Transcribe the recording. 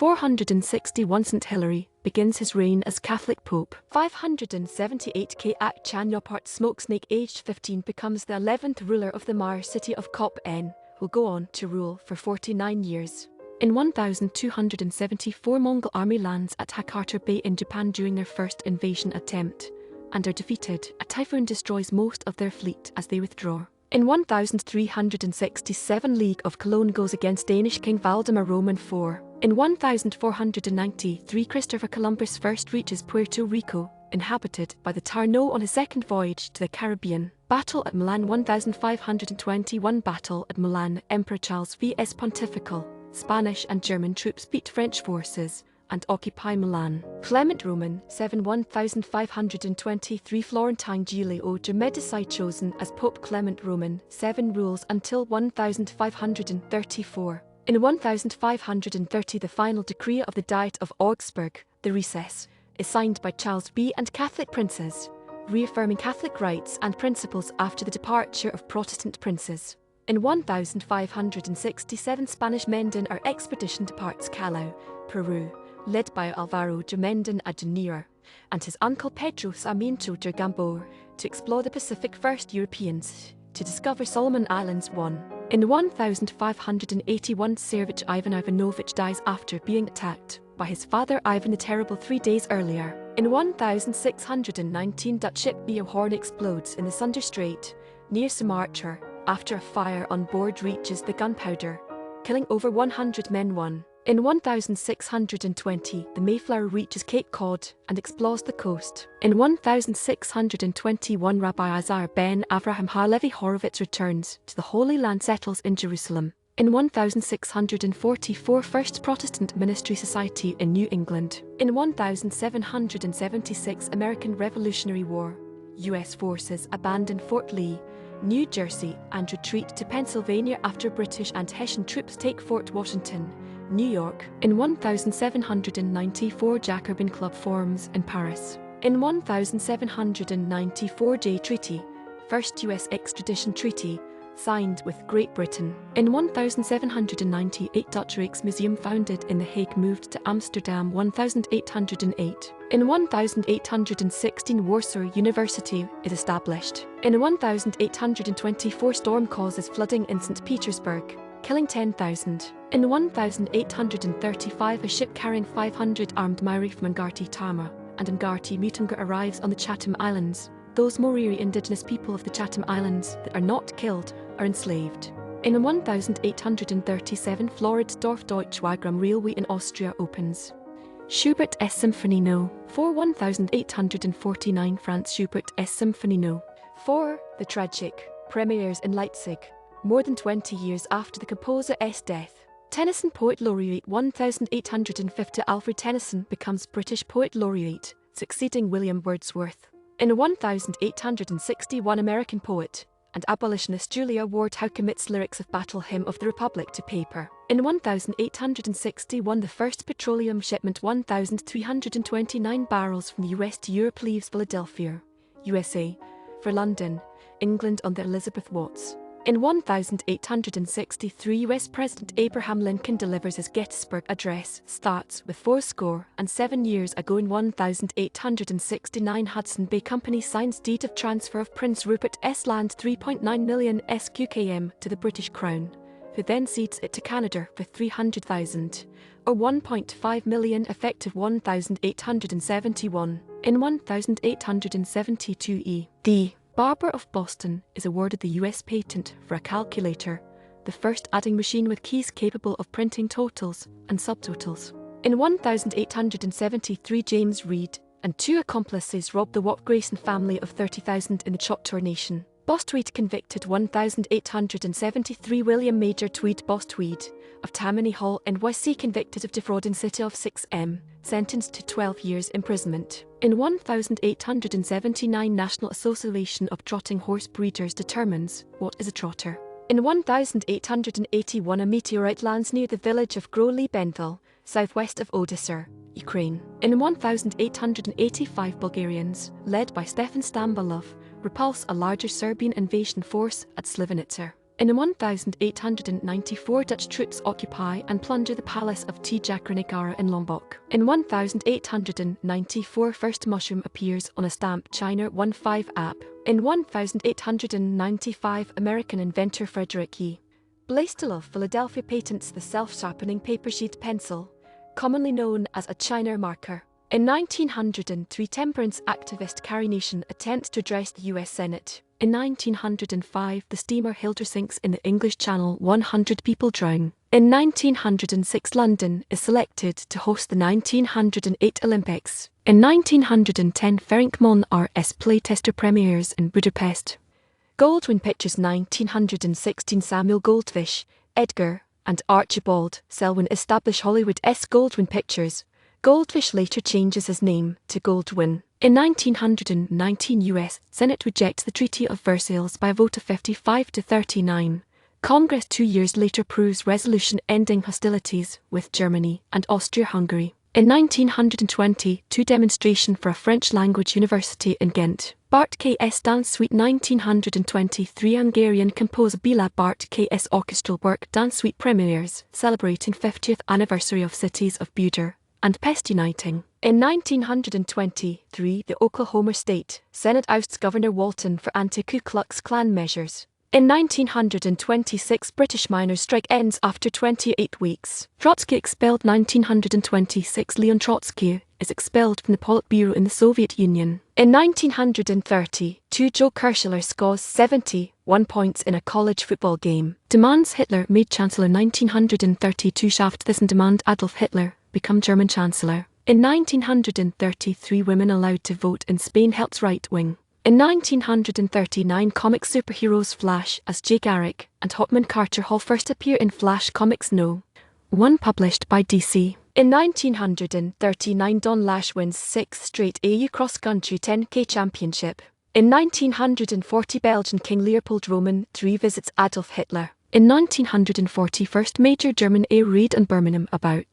461 St Hilary begins his reign as Catholic Pope. 578 K'ak Chan Yopaat Smokesnake aged 15 becomes the 11th ruler of the Maya city of Copán, who'll go on to rule for 49 years. In 1274 Mongol army lands at Hakata Bay in Japan during their first invasion attempt, and are defeated. A typhoon destroys most of their fleet as they withdraw. In 1367 League of Cologne goes against Danish King Valdemar Roman IV. In 1493 Christopher Columbus first reaches Puerto Rico, inhabited by the Taino on his second voyage to the Caribbean. Battle at Milan 1521 Battle at Milan, Emperor Charles vs Pontifical. Spanish and German troops beat French forces and occupy Milan. Clement Roman VII 1523 Florentine Giulio de Medici chosen as Pope Clement Roman VII rules until 1534. In 1530 the final decree of the Diet of Augsburg, the recess, is signed by Charles V and Catholic princes, reaffirming Catholic rights and principles after the departure of Protestant princes. In 1567 Spanish Mendaña Expedition departs Callao, Peru, led by Álvaro de Mendaña Jr. and his uncle Pedro Sarmiento de Gamboa, to explore the Pacific. First Europeans to discover Solomon Islands. 1. In 1581 Tsarevich Ivan Ivanovich dies after being attacked by his father Ivan the Terrible 3 days earlier. In 1619 Dutch ship Nieuw Hoorn explodes in the Sunda Strait, near Sumatra, after a fire on board reaches the gunpowder, killing over 100 men. 1. In 1620, the Mayflower reaches Cape Cod and explores the coast. In 1621, Rabbi Isaiah ben Avraham Ha-Levi Horowitz returns to the Holy Land, settles in Jerusalem. In 1644, First Protestant Ministry Society in New England. In 1776, American Revolutionary War. U.S. forces abandon Fort Lee, New Jersey, and retreat to Pennsylvania after British and Hessian troops take Fort Washington, New York. In 1794 Jakobin Club forms in Paris. In 1794 Jay Treaty, first U.S. extradition treaty, signed with Great Britain. In 1798 Dutch Rijksmuseum founded in The Hague moved to Amsterdam. 1808. In 1816 Warsaw University is established. In 1824 storm causes flooding in St Petersburg, killing 10,000. In 1835 a ship carrying 500 armed Maori from Ngati Tama and Ngati Mutunga arrives on the Chatham Islands. Those Maori indigenous people of the Chatham Islands that are not killed are enslaved. In 1837 Floridsdorf-Deutsch Wagram railway in Austria opens. Schubert S. Symphony No. 4 1849 Franz Schubert S. Symphony No. 4. The Tragic premieres in Leipzig, more than 20 years after the composer's death. Tennyson Poet Laureate 1850 Alfred Tennyson becomes British Poet Laureate, succeeding William Wordsworth. In 1861 American poet and abolitionist Julia Ward Howe commits lyrics of Battle Hymn of the Republic to paper. In 1861 the first petroleum shipment 1,329 barrels from the US to Europe leaves Philadelphia, USA, for London, England on the Elizabeth Watts. In 1863 US President Abraham Lincoln delivers his Gettysburg Address. Starts with 47 years ago. In 1869 Hudson Bay Company signs deed of transfer of Prince Rupert's land 3.9 million SQKM to the British Crown, who then cedes it to Canada for 300,000, or 1.5 million effective 1871. In 1872 E.D. Barber of Boston is awarded the US patent for a calculator, the first adding machine with keys capable of printing totals and subtotals. In 1873 James Reed and 2 accomplices robbed the Wat Grayson family of 30,000 in the Choctaw Nation. Bostweed convicted 1873 William Major Tweed Bostweed of Tammany Hall, NYC convicted of defrauding city of 6M, sentenced to 12 years imprisonment. In 1879 National Association of Trotting Horse Breeders determines what is a trotter. In 1881 a meteorite lands near the village of Groly-Benville, southwest of Odessa, Ukraine. In 1885 Bulgarians, led by Stefan Stambolov, repulse a larger Serbian invasion force at Slivenica. In 1894, Dutch troops occupy and plunder the palace of Tjakrnegara in Lombok. In 1894, first mushroom appears on a stamp China 15 app. In 1895, American inventor Frederick E. Blaisdell of Philadelphia patents the self-sharpening papersheet pencil, commonly known as a China marker. In 1903, temperance activist Carrie Nation attempts to address the US Senate. In 1905, the steamer Hilda sinks in the English Channel, 100 people drown. In 1906, London is selected to host the 1908 Olympics. In 1910, Ferenc Monar's playtester premieres in Budapest. Goldwyn Pictures 1916, Samuel Goldfish, Edgar, and Archibald Selwyn establish Hollywood's Goldwyn Pictures. Goldfish later changes his name to Goldwyn. In 1919, U.S. Senate rejects the Treaty of Versailles by a vote of 55 to 39. Congress 2 years later approves resolution ending hostilities with Germany and Austria-Hungary. In 1922, demonstration for a French-language university in Ghent. Bart K.S. Dance Suite 1923, Hungarian composer Béla Bart K.S. orchestral work Dance Suite premieres, celebrating 50th anniversary of Cities of Buder and Pest uniting. In 1923, the Oklahoma State Senate ousts Governor Walton for anti-Ku Klux Klan measures. In 1926, British miners' strike ends after 28 weeks. Trotsky expelled 1926, Leon Trotsky is expelled from the Politburo in the Soviet Union. In 1932, Joe Kerschler scores 71 points in a college football game. Demands Hitler made Chancellor 1932, Shaft this and demand Adolf Hitler become German Chancellor. In 1933, women allowed to vote in Spain helps right wing. In 1939, comic superheroes Flash as Jay Garrick and Hawkman Carter Hall first appear in Flash Comics No. 1 published by DC. In 1939, Don Lash wins 6th straight AU cross-country 10K championship. In 1940, Belgian King Leopold Roman III visits Adolf Hitler. In 1940, first major German air raid on Birmingham about